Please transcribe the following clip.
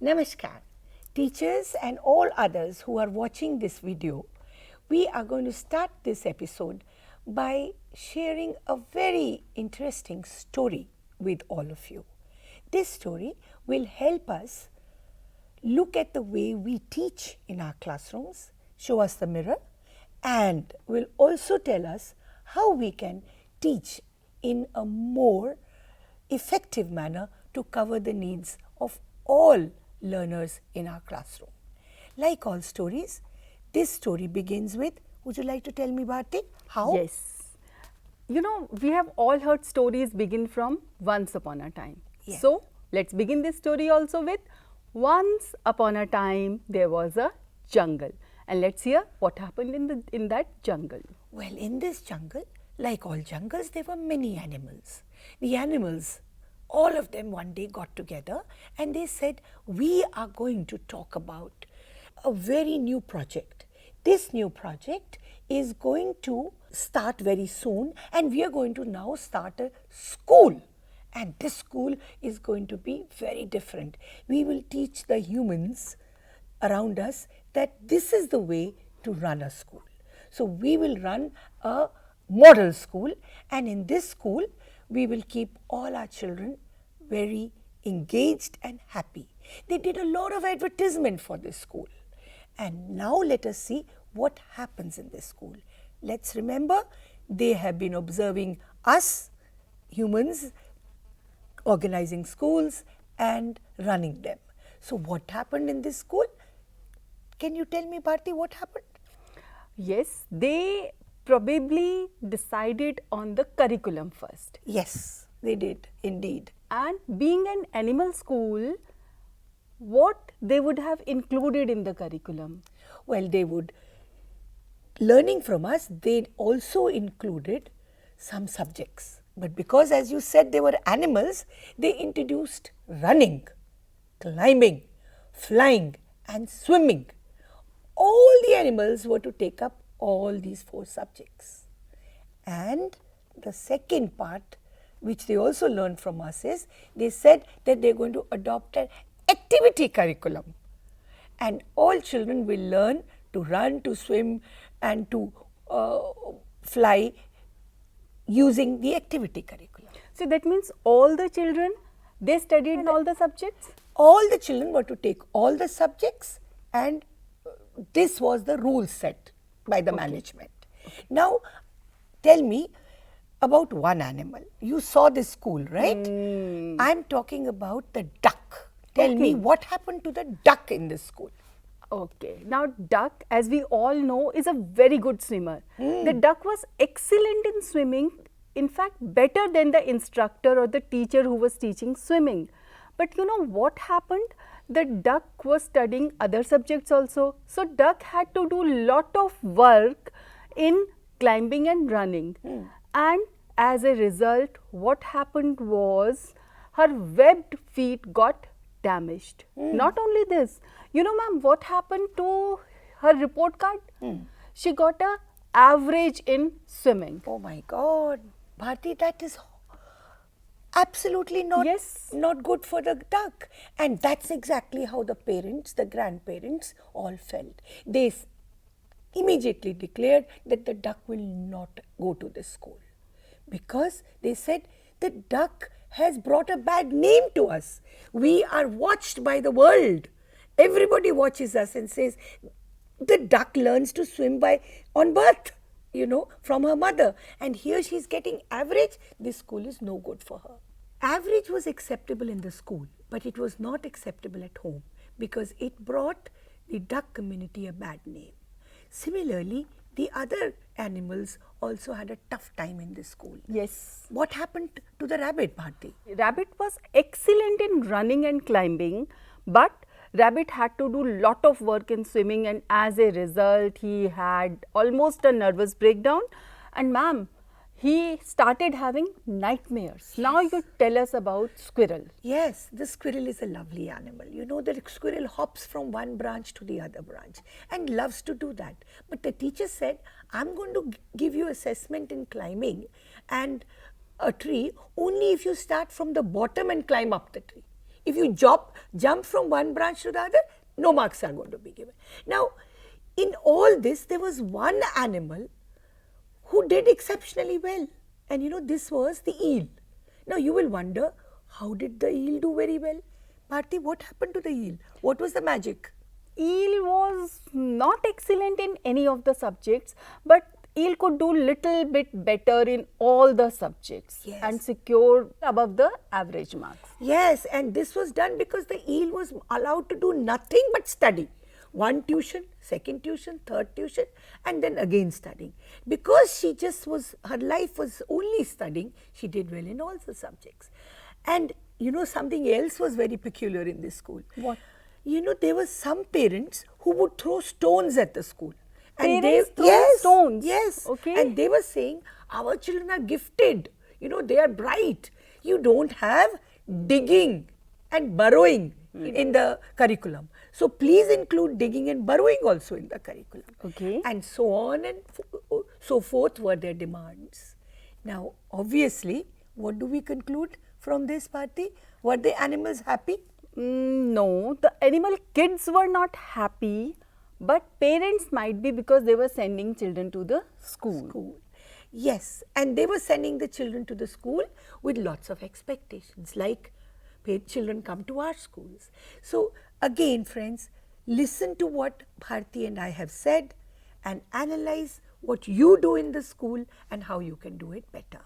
Namaskar, teachers and all others who are watching this video. We are going to start this episode by sharing a very interesting story with all of you. This story will help us look at the way we teach in our classrooms, show us the mirror, and will also tell us how we can teach in a more effective manner to cover the needs of all learners in our classroom. Like all stories, this story begins with, would you like to tell me, Bharti, how? Yes. You know, we have all heard stories begin from once upon a time. Yes. So, let's begin this story also with once upon a time there was a jungle. And let's hear what happened in that jungle. Well, in this jungle, like all jungles, there were many animals. The animals, all of them one day got together and they said, we are going to talk about a very new project. This new project is going to start very soon and we are going to now start a school. And this school is going to be very different. We will teach the humans around us that this is the way to run a school. So we will run a model school, and in this school we will keep all our children very engaged and happy. They did a lot of advertisement for this school. And now let us see what happens in this school. Let's remember, they have been observing us humans organizing schools and running them. So what happened in this school? Can you tell me, Bharti, what happened? Yes, they probably decided on the curriculum first. Yes, they did indeed. And being an animal school, what they would have included in the curriculum? Well, they would, learning from us, they also included some subjects. But because, as you said, they were animals, they introduced running, climbing, flying and swimming. All the animals were to take up all these 4 subjects. And the second part, which they also learned from us, is they said that they are going to adopt an activity curriculum. And all children will learn to run, to swim and to fly using the activity curriculum. So that means all the children, they studied all the subjects? All the children were to take all the subjects, and this was the rule set by the management. Now, tell me about one animal. You saw this school, right? I'm talking about the duck. Tell me what happened to the duck in this school. Okay. Now, duck, as we all know, is a very good swimmer. The duck was excellent in swimming, in fact, better than the instructor or the teacher who was teaching swimming. But you know what happened? The duck was studying other subjects also. So, duck had to do lot of work in climbing and running. And as a result, what happened was her webbed feet got damaged. Not only this, you know ma'am, what happened to her report card? She got a average in swimming. Oh my God, Bharti, that is absolutely not good for the duck. And that's exactly how the parents, the grandparents all felt. They immediately declared that the duck will not go to this school, because they said the duck has brought a bad name to us. We are watched by the world. Everybody watches us and says, the duck learns to swim on birth, you know, from her mother. And here she is getting average. This school is no good for her. Average was acceptable in the school, but it was not acceptable at home because it brought the duck community a bad name. Similarly, the other animals also had a tough time in this school. Yes. What happened to the rabbit, Bharti? Rabbit was excellent in running and climbing, but rabbit had to do lot of work in swimming, and as a result he had almost a nervous breakdown, and ma'am, he started having nightmares. Yes. Now you tell us about squirrel. Yes, the squirrel is a lovely animal. You know, the squirrel hops from one branch to the other branch and loves to do that. But the teacher said, I'm going to give you assessment in climbing and a tree only if you start from the bottom and climb up the tree. If you jump from one branch to the other, no marks are going to be given. Now, in all this, there was one animal who did exceptionally well. And this was the eel. Now, you will wonder, how did the eel do very well? Bharti, what happened to the eel? What was the magic? Eel was not excellent in any of the subjects, but eel could do little bit better in all the subjects and secure above the average marks. Yes, and this was done because the eel was allowed to do nothing but study. One tuition, second tuition, third tuition, and then again studying. Because she just was, her life was only studying, she did well in all the subjects. And something else was very peculiar in this school. What? There were some parents who would throw stones at the school. And parents throw stones? Yes. Okay. And they were saying, our children are gifted. They are bright. You don't have digging and burrowing in the curriculum. So please include digging and burrowing also in the curriculum. Okay. And so on and so forth were their demands. Now, obviously, what do we conclude from this, Bharti? Were the animals happy? No, the animal kids were not happy, but parents might be, because they were sending children to the school. Yes, and they were sending the children to the school with lots of expectations, like children come to our schools. So again, friends, listen to what Bharti and I have said and analyze what you do in the school and how you can do it better.